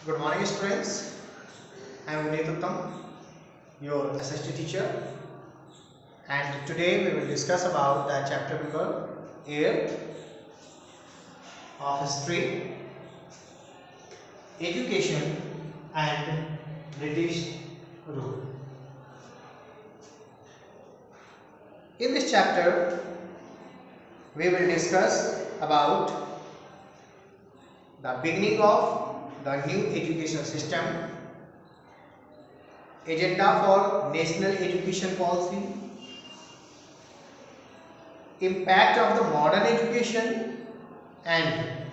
Good morning, students. I am Vinit Uttam, your SST teacher, and today we will discuss about the chapter number 8 of history, education, and British rule. In this chapter, we will discuss about the beginning of the new education system, agenda for national education policy, impact of the modern education, and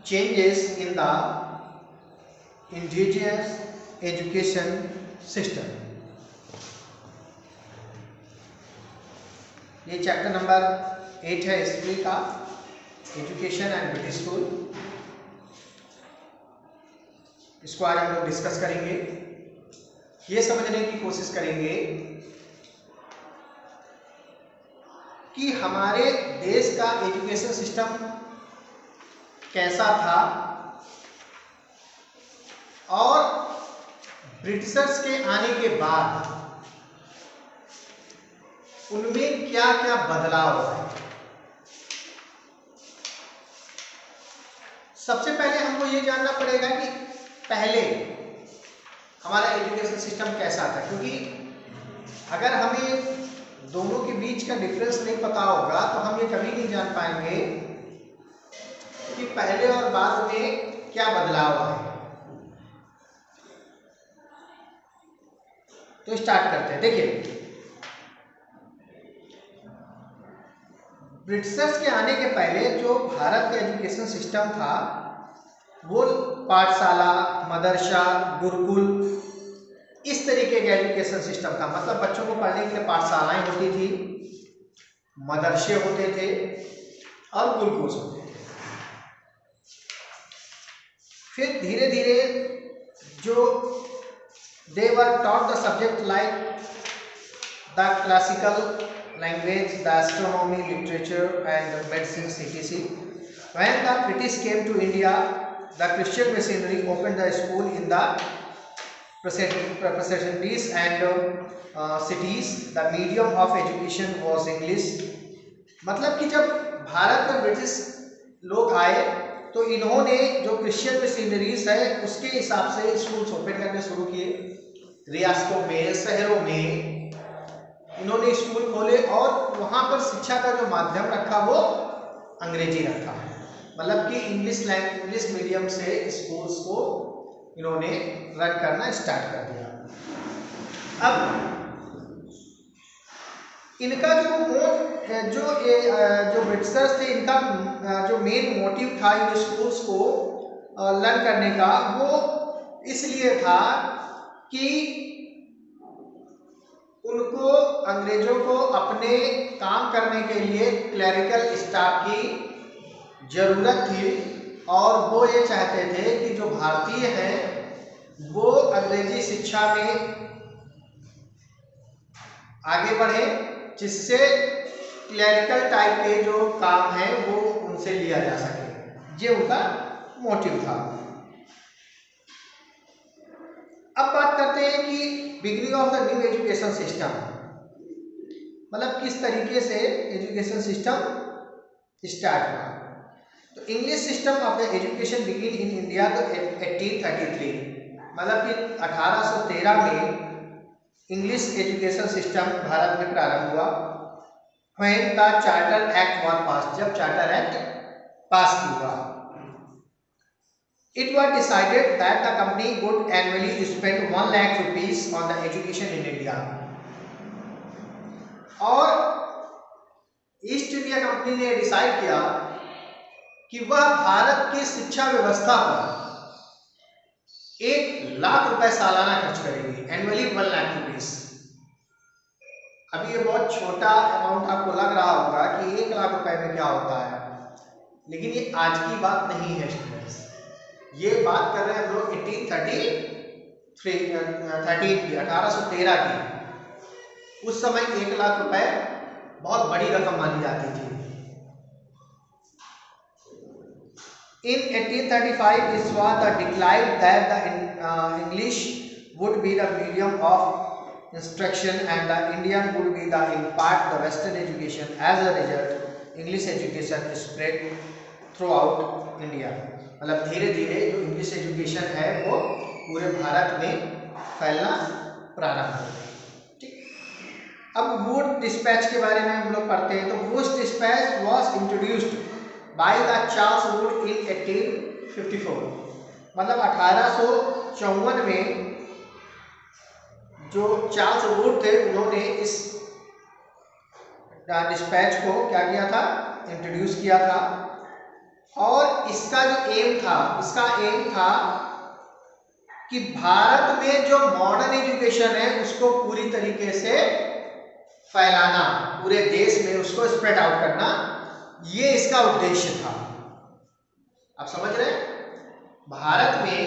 changes in the indigenous education system. ये chapter number 8 है history का, education and British rule. इसको आज हम लोग discuss करेंगे। ये समझने की कोशिश करेंगे कि हमारे देश का एजुकेशन सिस्टम कैसा था और ब्रिटिशर्स के आने के बाद उनमें क्या क्या बदलाव आए। सबसे पहले हमको ये जानना पड़ेगा कि पहले हमारा एजुकेशन सिस्टम कैसा था, क्योंकि अगर हमें दोनों के बीच का डिफरेंस नहीं पता होगा तो हम ये कभी नहीं जान पाएंगे कि पहले और बाद में क्या बदलाव आए। तो स्टार्ट करते हैं। देखिए, ब्रिटिशर्स के आने के पहले जो भारत का एजुकेशन सिस्टम था वो पाठशाला, मदरसा, गुरुकुल, इस तरीके का एजुकेशन सिस्टम था। मतलब बच्चों को पढ़ने के लिए पाठशालाएं होती थी, मदरसे होते थे और गुरुकुल होते थे। फिर धीरे धीरे जो they were taught the subject like the classical language, the astronomy, literature and medicine, etc. When the British came to India, the Christian missionary opened the school in the cities and cities. The medium of education was English. मतलब कि जब भारत में British लोग आए तो इन्होंने जो Christian missionaries है उसके हिसाब से स्कूल्स ओपन करने शुरू किए। रियासतों में, शहरों में इन्होंने स्कूल खोले और वहां पर शिक्षा का जो माध्यम रखा वो अंग्रेजी रखा। मतलब कि इंग्लिश मीडियम से स्कूल्स को इन्होंने रन करना स्टार्ट कर दिया। अब इनका जो ब्रिटिशर्स थे, इनका जो मेन मोटिव था इन स्कूल्स को लर्न करने का, वो इसलिए था कि उनको अंग्रेजों को अपने काम करने के लिए क्लरिकल स्टाफ की जरूरत थी और वो ये चाहते थे कि जो भारतीय हैं वो अंग्रेजी शिक्षा में आगे बढ़े, जिससे क्लरिकल टाइप के जो काम है वो उनसे लिया जा सके। ये उनका मोटिव था। अब बात करते हैं कि beginning of the new education system, मतलब किस तरीके से एजुकेशन सिस्टम स्टार्ट हुआ। तो English system of the education begin in India तो 1833, मतलब कि 1813 में इंग्लिश एजुकेशन सिस्टम भारत में प्रारंभ हुआ। When the charter act was pass, जब चार्टर एक्ट पास हुआ। It was decided that the company would annually spend 1 lakh rupees on the education in India. और ईस्ट इंडिया कंपनी ने डिसाइड किया कि वह भारत की शिक्षा व्यवस्था पर 1 लाख रुपए सालाना खर्च करेगी। Annually 1 lakh rupees. अभी ये बहुत छोटा अमाउंट आपको लग रहा होगा कि 1 लाख रुपए में क्या होता है, लेकिन ये आज की बात नहीं है स्टूडेंट्स। ये बात कर रहे हैं हम लोग 1813 की। उस समय 1 लाख रुपए बहुत बड़ी रकम मानी जाती थी। In 1835, it was the decline that the English would be the medium of instruction and the Indian would be the impart the Western education. As a result, English education spread throughout India. मतलब धीरे धीरे जो English education है वो पूरे भारत में फैलना प्रारंभ हो गया। ठीक, अब वुड डिस्पैच के बारे में हम लोग पढ़ते हैं। तो Wood dispatch was introduced by the Charles Wood in 1854। मतलब 1854 में जो चार्ल्स वुड थे उन्होंने इस डिस्पैच को क्या किया था, इंट्रोड्यूस किया था। और इसका जो एम था कि भारत में जो मॉडर्न एजुकेशन है उसको पूरी तरीके से फैलाना, पूरे देश में उसको स्प्रेड आउट करना, ये इसका उद्देश्य था। आप समझ रहे हैं, भारत में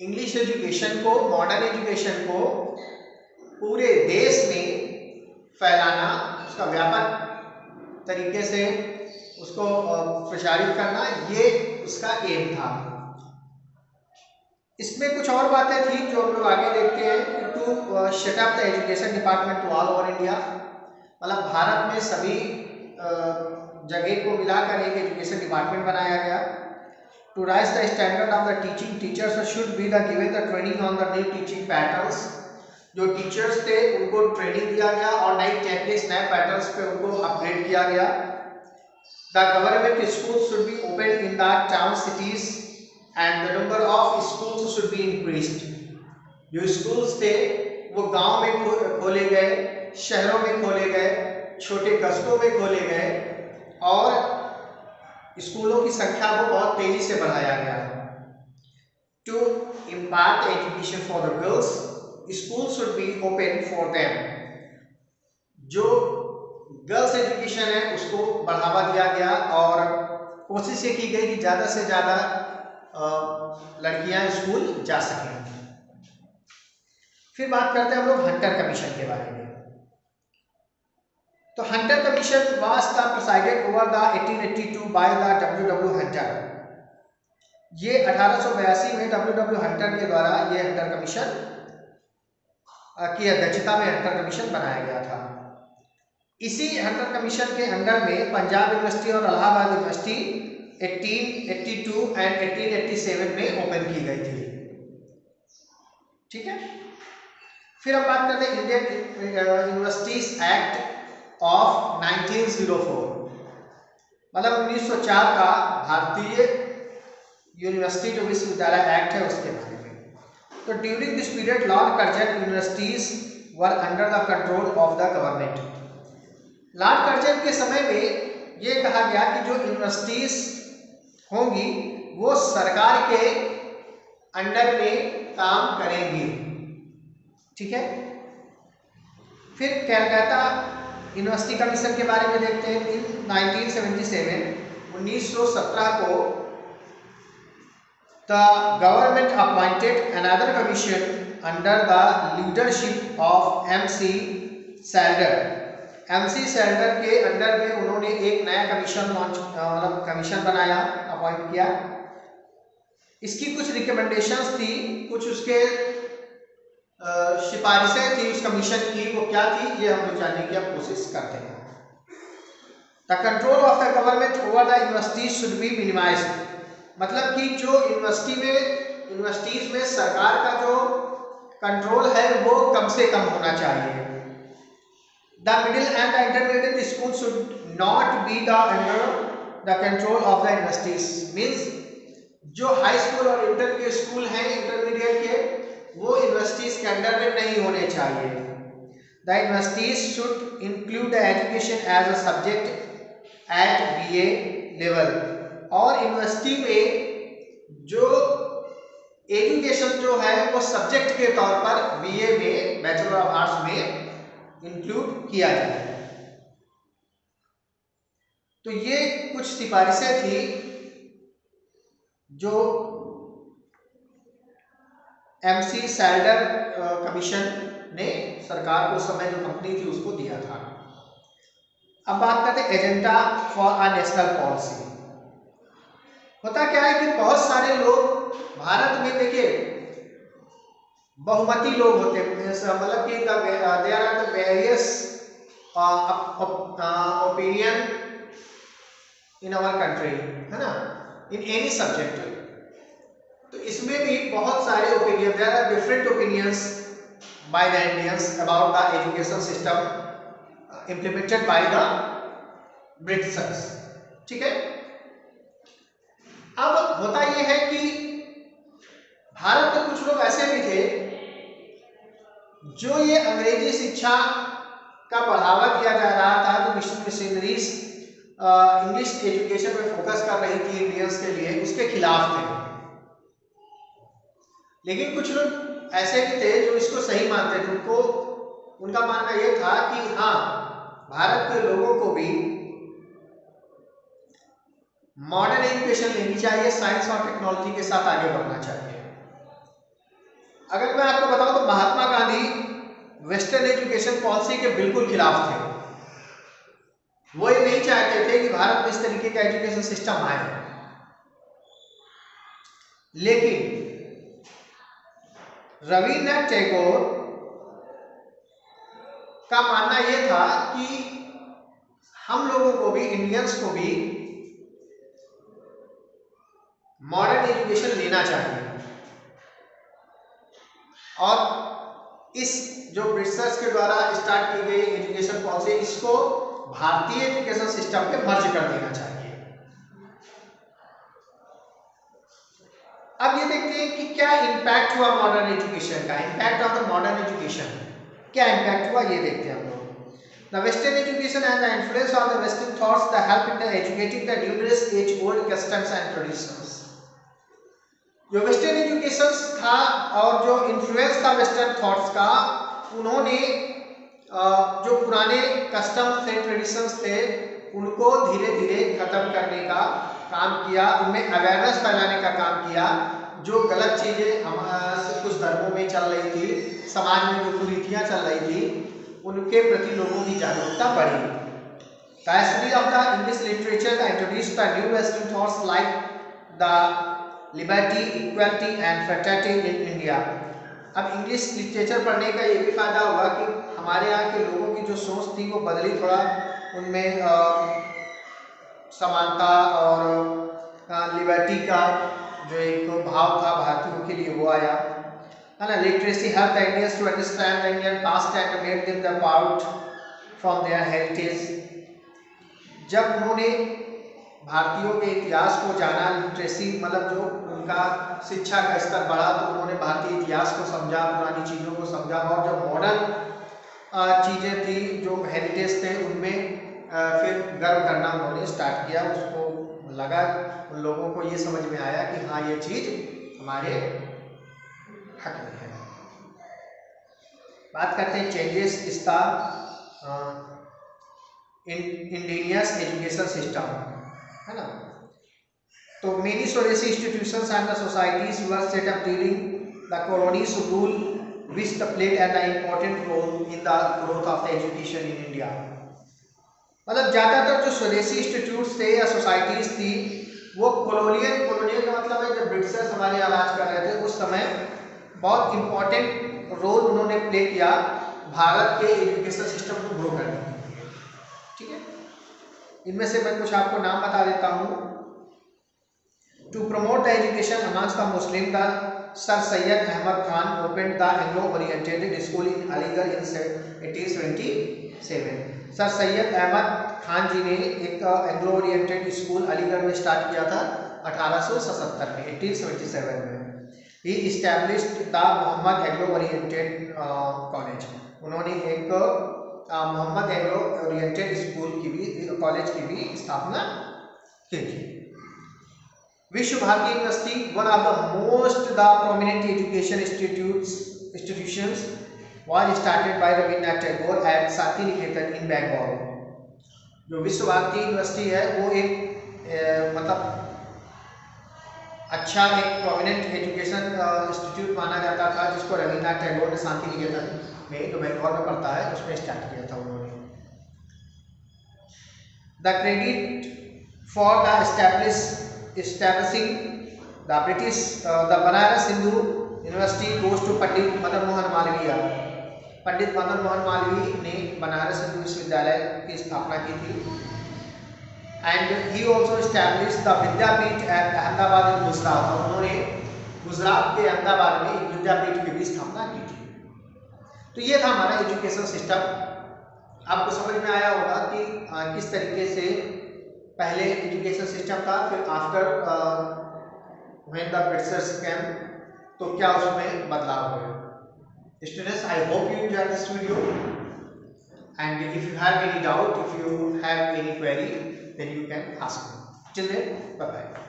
इंग्लिश एजुकेशन को, मॉडर्न एजुकेशन को पूरे देश में फैलाना, उसका व्यापक तरीके से उसको प्रचारित करना, ये उसका एम था। इसमें कुछ और बातें थी जो हम लोग आगे देखते हैं। To set up the education department to all over India. मतलब भारत में सभी जगह को मिलाकर एक एजुकेशन डिपार्टमेंट बनाया गया। To raise the standard of the teaching, teachers should be the given the training on the new teaching patterns. जो टीचर्स थे उनको ट्रेनिंग दिया गया और नई टेक्निक्स, नए पैटर्न्स पे उनको अपग्रेड किया गया। The government school should be open in the town cities and the number of schools should be increased. जो स्कूल्स थे वो गांव में खोले गए, शहरों में खोले गए, छोटे कस्बों में खोले गए और स्कूलों की संख्या को बहुत तेजी से बढ़ाया गया। To impart education for the girls, school should be open for them. जो गर्ल्स एजुकेशन है उसको बढ़ावा दिया गया और कोशिश ये की गई कि ज़्यादा से ज़्यादा लड़कियां स्कूल जा सकें। फिर बात करते हैं हम लोग हंटर कमीशन के बारे में। तो Hunter commission was the presided over the 1882 by the W.W. Hunter. ये 1882 में W.W. हंटर के द्वारा ये हंटर कमीशन की अध्यक्षता में हंटर कमीशन बनाया गया था। इसी हंटर कमीशन के अंडर में पंजाब यूनिवर्सिटी और इलाहाबाद यूनिवर्सिटी 1882 एंड 1887 में ओपन की गई थी। ठीक है, फिर हम बात करते हैं इंडियन यूनिवर्सिटीज एक्ट ऑफ 1904। मतलब 1904 का भारतीय यूनिवर्सिटी जो विश्वविद्यालय एक्ट है उसके बारे में। तो during this period Lord Curzon universities were under the control of the government. Lord Curzon के समय में ये कहा गया कि जो यूनिवर्सिटीज होंगी वो सरकार के अंडर में काम करेंगी। ठीक है, फिर कलकत्ता यूनिवर्सिटी कमीशन के बारे में देखते हैं। इन 1917 को the government appointed another commission under the leadership of MC सैल्डर। MC सैल्डर के अंडर में उन्होंने एक नया कमीशन कमीशन बनाया, अपॉइंट किया। इसकी कुछ रिकमेंडेशंस थी, कुछ उसके सिफारिशें थी उस कमीशन की। वो क्या थी ये हम लोग जानने की अब कोशिश करते हैं। The control of the government over the universities should be minimised. मतलब कि जो यूनिवर्सिटीज में सरकार का जो कंट्रोल है वो कम से कम होना चाहिए। The middle and the intermediate school should not be the under the control of the universities. Means जो हाई स्कूल और इंटर के स्कूल हैं, इंटरमीडिएट के, वो यूनिवर्सिटीज के अंडर में नहीं होने चाहिए। The universities should include the education as a subject at BA level. और यूनिवर्सिटी में जो एजुकेशन जो है वो सब्जेक्ट के तौर पर BA में, बैचलर ऑफ आर्ट्स में इंक्लूड किया जाए। तो ये कुछ सिफारिशें थी जो MC सैल्डर कमीशन ने सरकार को, उस समय जो कंपनी थी, उसको दिया था। अब बात करते हैं agenda for a national policy. होता क्या है कि बहुत सारे लोग भारत में, देखिए बहुमती लोग होते हैं, मतलब कि there are the various opinion in our country, है ना, इन एनी सब्जेक्ट। तो इसमें भी बहुत सारे opinion, there are different opinions by the Indians about the education system implemented by the Britishers, ठीक है। अब होता यह है कि भारत में कुछ लोग ऐसे भी थे जो ये अंग्रेजी शिक्षा का बढ़ावा दिया जा रहा था, जो मिशनरीज इंग्लिश एजुकेशन में फोकस कर रही थी इंडियंस के लिए, उसके खिलाफ थे। लेकिन कुछ लोग ऐसे भी थे जो इसको सही मानते थे, उनका मानना यह था कि हाँ, भारत के लोगों को भी मॉडर्न एजुकेशन लेनी चाहिए, साइंस और टेक्नोलॉजी के साथ आगे बढ़ना चाहिए। अगर मैं आपको बताऊं तो Mahatma Gandhi western education policy के बिल्कुल खिलाफ थे। वो ये नहीं चाहते थे कि भारत में इस तरीके का एजुकेशन सिस्टम आए। लेकिन रविन्द्रनाथ टैगोर का मानना यह था कि हम लोगों को भी, इंडियंस को भी मॉडर्न एजुकेशन लेना चाहिए, और इस जो ब्रिटिशर्स के द्वारा स्टार्ट की गई एजुकेशन पॉलिसी, इसको भारतीय एजुकेशन सिस्टम पे मर्ज कर देना चाहिए। अब ये देखते हैं कि क्या इम्पैक्ट हुआ मॉडर्न एजुकेशन का, impact of the modern education, क्या इम्पैक्ट हुआ ये देखते हैं हम लोग। The Western education and the influence of the Western thoughts that help in the educating the numerous age-old customs and traditions. जो वेस्टर्न एजुकेशन था और जो इन्फ्लुएंस था वेस्टर्न थॉट्स का, उन्होंने जो पुराने कस्टम्स थे, ट्रेडिशंस थे, उनको धीरे धीरे खत्म करने का काम किया, उनमें अवेयरनेस फैलाने का काम किया। जो गलत चीज़ें हमारे कुछ धर्मों में चल रही थी, समाज में जो कुरीतियाँ चल रही थी, उनके प्रति लोगों की जागरूकता बढ़ी। The study of the English literature that introduced the new Western thoughts like the liberty, equality and fraternity in India. अब इंग्लिश लिटरेचर पढ़ने का ये भी फायदा हुआ कि हमारे यहाँ के लोगों की जो सोच थी वो बदली, थोड़ा उनमें समानता और लिबर्टी का जो एक भाव था भारतीयों के लिए, वो आया, है ना। Literacy help the Indians to understand the Indian past and made them the part from their heritage. जब उन्होंने भारतीयों के इतिहास को जाना, लिटरेसी मतलब जो उनका शिक्षा का स्तर बढ़ा, तो उन्होंने भारतीय इतिहास को समझा, पुरानी चीज़ों को समझा, और जो मॉडर्न चीज़ें थी, जो हेरिटेज थे, उनमें फिर गर्व करना उन्होंने स्टार्ट किया। उसको लगा, उन लोगों को ये समझ में आया कि हाँ, ये चीज़ हमारे हक में है। बात करते हैं चेंजेस इस द इंडियस एजुकेशन सिस्टम, है ना। तो मेनी स्वदेशी institutions and the societies were set up during the colonies rule which played an important role in the growth of the education in India। मतलब ज़्यादातर जो स्वदेशी इंस्टीट्यूट्स थे या सोसाइटीज थी, वो कॉलोनियल का मतलब है जब ब्रिटिशर्स हमारे यहाँ राज कर रहे थे, उस समय बहुत इंपॉर्टेंट रोल उन्होंने प्ले किया भारत के एजुकेशन सिस्टम को ग्रो करने के लिए, ठीक है। इनमें से मैं कुछ आपको नाम बता देता हूँ। To promote the education amongst the Muslim, the Sir Syed Ahmad Khan opened the Anglo oriented school in Aligarh in 1827। Sir Syed Ahmad Khan ji ने एक एंग्लो ओरिएंटेड स्कूल अलीगढ़ में स्टार्ट किया था 1877 में, 1877 में। He established the Mohammad Anglo oriented college. उन्होंने एक मोहम्मद एंग्लो ओरिएंटेड स्कूल की भी, कॉलेज की भी स्थापना की थी। Vishwa Bharati university, one of the most the prominent education institutions was started by Rabindranath Tagore at Shantiniketan in Bengal. जो विश्व भारती यूनिवर्सिटी है, वो एक मतलब अच्छा एक प्रोमिनेंट एजुकेशन इंस्टीट्यूट माना जाता था, जिसको रविन्द्रनाथ टैगोर ने शांति निकेतन में, जो बंगाल में पड़ता है, उसमें स्टार्ट किया था उन्होंने। The credit for the establishing the British the Banaras Hindu University goes to Pandit Madan Mohan Malviya. Pandit Madan Mohan Malviya ने बनारस हिंदू विश्वविद्यालय की स्थापना की थी। And he also established the Vidyapith at Ahmedabad in Gujarat. और उन्होंने गुजरात के अहमदाबाद में एक विद्यापीठ की भी स्थापना की थी। तो ये था हमारा एजुकेशन सिस्टम। आपको समझ में आया होगा कि किस तरीके से पहले एजुकेशन सिस्टम था, फिर आफ्टर व्हेन द ब्रिटिशर्स केम तो क्या उसमें बदलाव हुए। Students, I hope you enjoyed this video, and if you have any doubt, if you have any query, then you can ask me. Till then, bye bye.